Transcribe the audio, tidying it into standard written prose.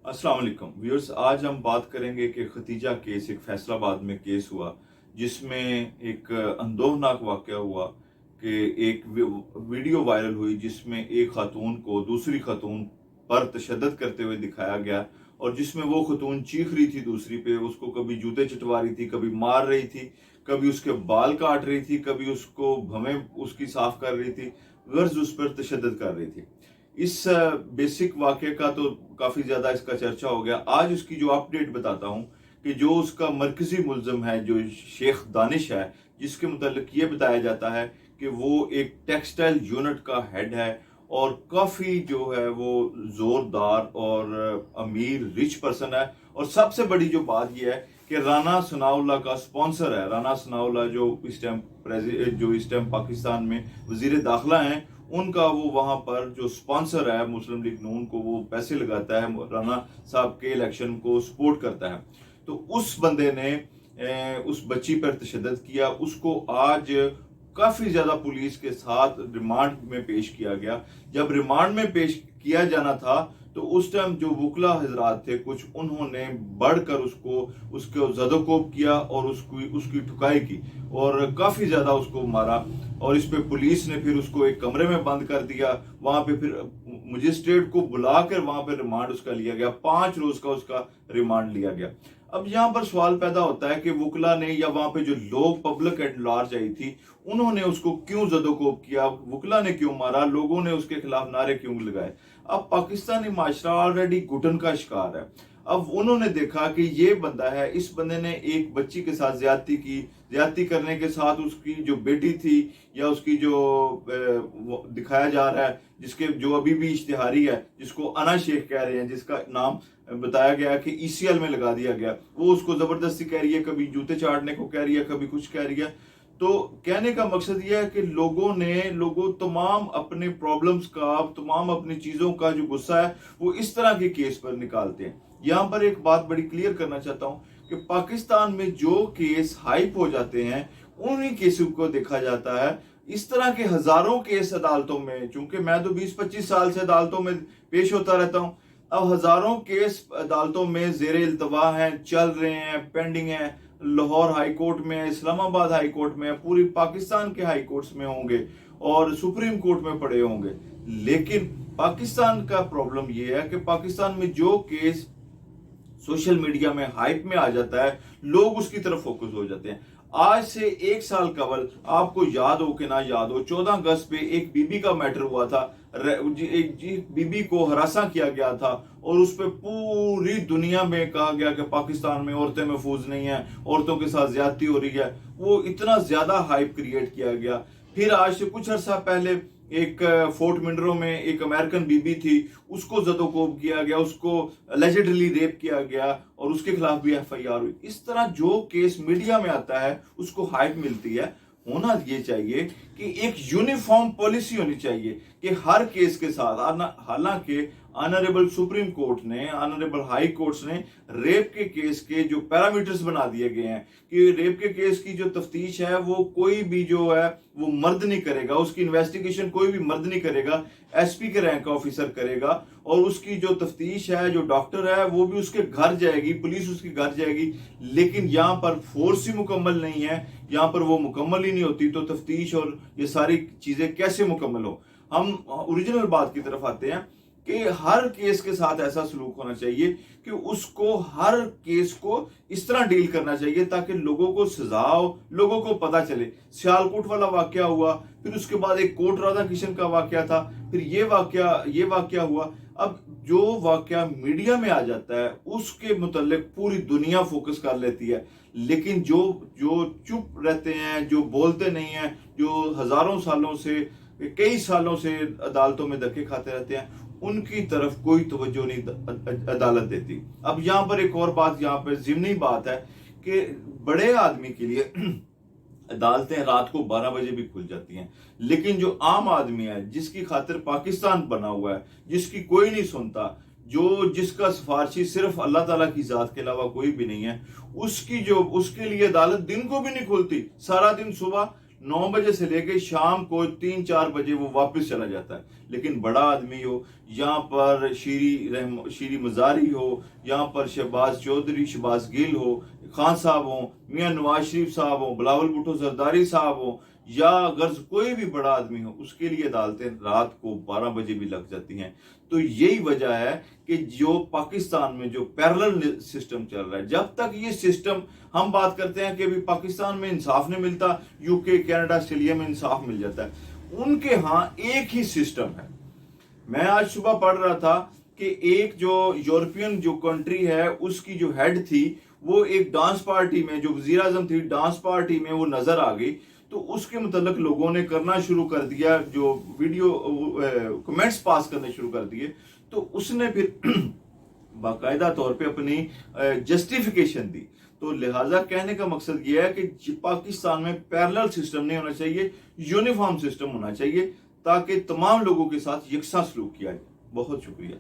अस्सलाम वालेकुम व्यूअर्स। आज हम बात करेंगे कि खतीजा केस, एक फैसलाबाद में केस हुआ जिसमें एक अंदोहनाक वाक़या हुआ कि एक वीडियो वायरल हुई जिसमें एक खातून को दूसरी खातून पर तशद्दुद करते हुए दिखाया गया और जिसमें वो खातून चीख रही थी दूसरी पे, उसको कभी जूते चटवा रही थी, कभी मार रही थी, कभी उसके बाल काट रही थी, कभी उसको भवें उसकी साफ कर रही थी, गर्ज उस पर तशद्दुद कर रही थी। इस बेसिक वाक़े का तो काफ़ी ज़्यादा इसका चर्चा हो गया। आज उसकी जो अपडेट बताता हूँ कि जो उसका मरकज़ी मुल्ज़िम है, जो शेख दानिश है, जिसके मुतालिक ये बताया जाता है कि वो एक टेक्सटाइल यूनिट का हेड है और काफ़ी जो है वो ज़ोरदार और अमीर रिच पर्सन है। और सबसे बड़ी जो बात यह है कि राना सनाउल्लाह का स्पॉन्सर है। राना सनाउल्लाह जो इस टाइम पाकिस्तान में वज़ीर दाखिला हैं, उनका वो वहां पर जो स्पॉन्सर है मुस्लिम लीग नून को, वो पैसे लगाता है, राना साहब के इलेक्शन को सपोर्ट करता है। तो उस बंदे ने उस बच्ची पर तशद्दुद किया। उसको आज काफी ज्यादा पुलिस के साथ रिमांड में पेश किया गया। जब रिमांड में पेश किया जाना था तो उस टाइम जो वकला हजरात थे कुछ, उन्होंने बढ़कर उसको जदोकोब किया और उसकी ठुकाई की और काफी ज्यादा उसको मारा। और इस पे पुलिस ने फिर उसको एक कमरे में बंद कर दिया। वहां पे फिर मजिस्ट्रेट को बुलाकर वहां पे रिमांड उसका लिया गया। 5 रोज का उसका रिमांड लिया गया। अब यहाँ पर सवाल पैदा होता है कि वकला ने या वहां पे जो लोग, पब्लिक एट लार्ज आई थी, उन्होंने उसको क्यों जदोकोब किया, वकला ने क्यों मारा, लोगों ने उसके खिलाफ नारे क्यों लगाए। अब पाकिस्तानी माशरा ऑलरेडी घुटन का शिकार है। अब उन्होंने देखा कि ये बंदा है, इस बंदे ने एक बच्ची के साथ ज्यादती की, ज्यादती करने के साथ उसकी जो बेटी थी या उसकी जो दिखाया जा रहा है, जिसके जो अभी भी इश्तिहारी है, जिसको अना शेख कह रहे हैं, जिसका नाम बताया गया कि ईसीएल में लगा दिया गया, वो उसको जबरदस्ती कह रही है, कभी जूते चाटने को कह रही है, कभी कुछ कह रही है। तो कहने का मकसद यह है कि लोगों तमाम अपने प्रॉब्लम्स का, तमाम अपनी चीजों का जो गुस्सा है वो इस तरह के केस पर निकालते हैं। यहां पर एक बात बड़ी क्लियर करना चाहता हूं कि पाकिस्तान में जो केस हाइप हो जाते हैं उन्हीं केसों को देखा जाता है। इस तरह के हजारों केस अदालतों में, चूंकि मैं तो 20-25 साल से अदालतों में पेश होता रहता हूं, अब हजारों केस अदालतों में जेर इल्तवा हैं, चल रहे हैं, पेंडिंग हैं। लाहौर हाई कोर्ट में, इस्लामाबाद हाई कोर्ट में, पूरी पाकिस्तान के हाई कोर्ट्स में होंगे और सुप्रीम कोर्ट में पड़े होंगे। लेकिन पाकिस्तान का प्रॉब्लम यह है कि पाकिस्तान में जो केस सोशल मीडिया में हाइप में आ जाता है, लोग उसकी तरफ फोकस हो जाते हैं। आज से 1 साल कबल, आपको याद हो कि ना याद हो, 14 अगस्त पे एक बीबी का मैटर हुआ था। एक बीबी को हरासा किया गया था और उस पर पूरी दुनिया में कहा गया कि पाकिस्तान में औरतें महफूज नहीं है, औरतों के साथ ज्यादती हो रही है। वो इतना ज्यादा हाइप क्रिएट किया गया। फिर आज से कुछ अर्सा पहले एक फोर्ट मिनरो में एक अमेरिकन बीबी थी, उसको जदोकोब किया गया, उसको अलेजिडली रेप किया गया और उसके खिलाफ भी एफआईआर हुई। इस तरह जो केस मीडिया में आता है उसको हाइप मिलती है। होना ये चाहिए कि एक यूनिफॉर्म पॉलिसी होनी चाहिए कि हर केस के साथ, हालांकि ऑनरेबल सुप्रीम कोर्ट ने, ऑनरेबल हाई कोर्ट्स ने रेप के केस के जो पैरामीटर्स बना दिए गए हैं कि रेप के केस की जो तफ्तीश है वो कोई भी जो है वो मर्द नहीं करेगा, उसकी इन्वेस्टिगेशन कोई भी मर्द नहीं करेगा, एसपी के रैंक का ऑफिसर करेगा। और उसकी जो तफ्तीश है, जो डॉक्टर है, वो भी उसके घर जाएगी, पुलिस उसके घर जाएगी। लेकिन यहाँ पर फोर्स ही मुकम्मल नहीं है, यहाँ पर वो मुकम्मल ही नहीं होती, तो तफ्तीश और ये सारी चीजें कैसे मुकम्मल हो। हम ओरिजिनल बात की तरफ आते हैं कि हर केस के साथ ऐसा सलूक होना चाहिए कि उसको, हर केस को इस तरह डील करना चाहिए ताकि लोगों को सजा हो, लोगों को पता चले। सियालकोट वाला वाकया हुआ, फिर उसके बाद एक कोट राधा किशन का वाकया था, फिर ये वाकया हुआ। अब जो वाकया मीडिया में आ जाता है उसके मुतल्लिक पूरी दुनिया फोकस कर लेती है, लेकिन जो जो चुप रहते हैं, जो बोलते नहीं हैं, जो हजारों सालों से, कई सालों से अदालतों में धक्के खाते रहते हैं, उनकी तरफ कोई तवज्जो नहीं अदालत देती। अब यहाँ पर एक और बात, यहाँ पर ज़िमनी बात है कि बड़े आदमी के लिए अदालतें रात को 12 बजे भी खुल जाती हैं, लेकिन जो आम आदमी है, जिसकी खातिर पाकिस्तान बना हुआ है, जिसकी कोई नहीं सुनता, जिसका सिफारशी सिर्फ अल्लाह ताला की जात के अलावा कोई भी नहीं है, उसके लिए अदालत दिन को भी नहीं खुलती। सारा दिन सुबह 9 बजे से लेके शाम को 3-4 बजे वो वापस चला जाता है। लेकिन बड़ा आदमी हो, यहाँ पर शीरी मजारी हो, यहाँ पर शहबाज चौधरी, शहबाज गिल हो, खान साहब हो, मियां नवाज शरीफ साहब हो, बिलावल भुट्टो जरदारी साहब हो, या गर्ज कोई भी बड़ा आदमी हो, उसके लिए अदालतें रात को 12 बजे भी लग जाती हैं। तो यही वजह है कि जो पाकिस्तान में जो पैरेलल सिस्टम चल रहा है, जब तक ये सिस्टम, हम बात करते हैं कि अभी पाकिस्तान में इंसाफ नहीं मिलता, यूके, कनाडा, ऑस्ट्रेलिया में इंसाफ मिल जाता है, उनके यहाँ एक ही सिस्टम है। मैं आज सुबह पढ़ रहा था कि एक जो यूरोपियन जो कंट्री है, उसकी जो हेड थी, वो एक डांस पार्टी में, जो वजीर आजम थी, डांस पार्टी में वो नजर आ गई। तो उसके मुतल्लिक लोगों ने करना शुरू कर दिया, जो वीडियो कमेंट्स पास करने शुरू कर दिए। तो उसने फिर बाकायदा तौर पे अपनी जस्टिफिकेशन दी। तो लिहाजा कहने का मकसद ये है कि पाकिस्तान में पैरेलल सिस्टम नहीं होना चाहिए, यूनिफॉर्म सिस्टम होना चाहिए, ताकि तमाम लोगों के साथ यकसा सलूक किया जाए। बहुत शुक्रिया।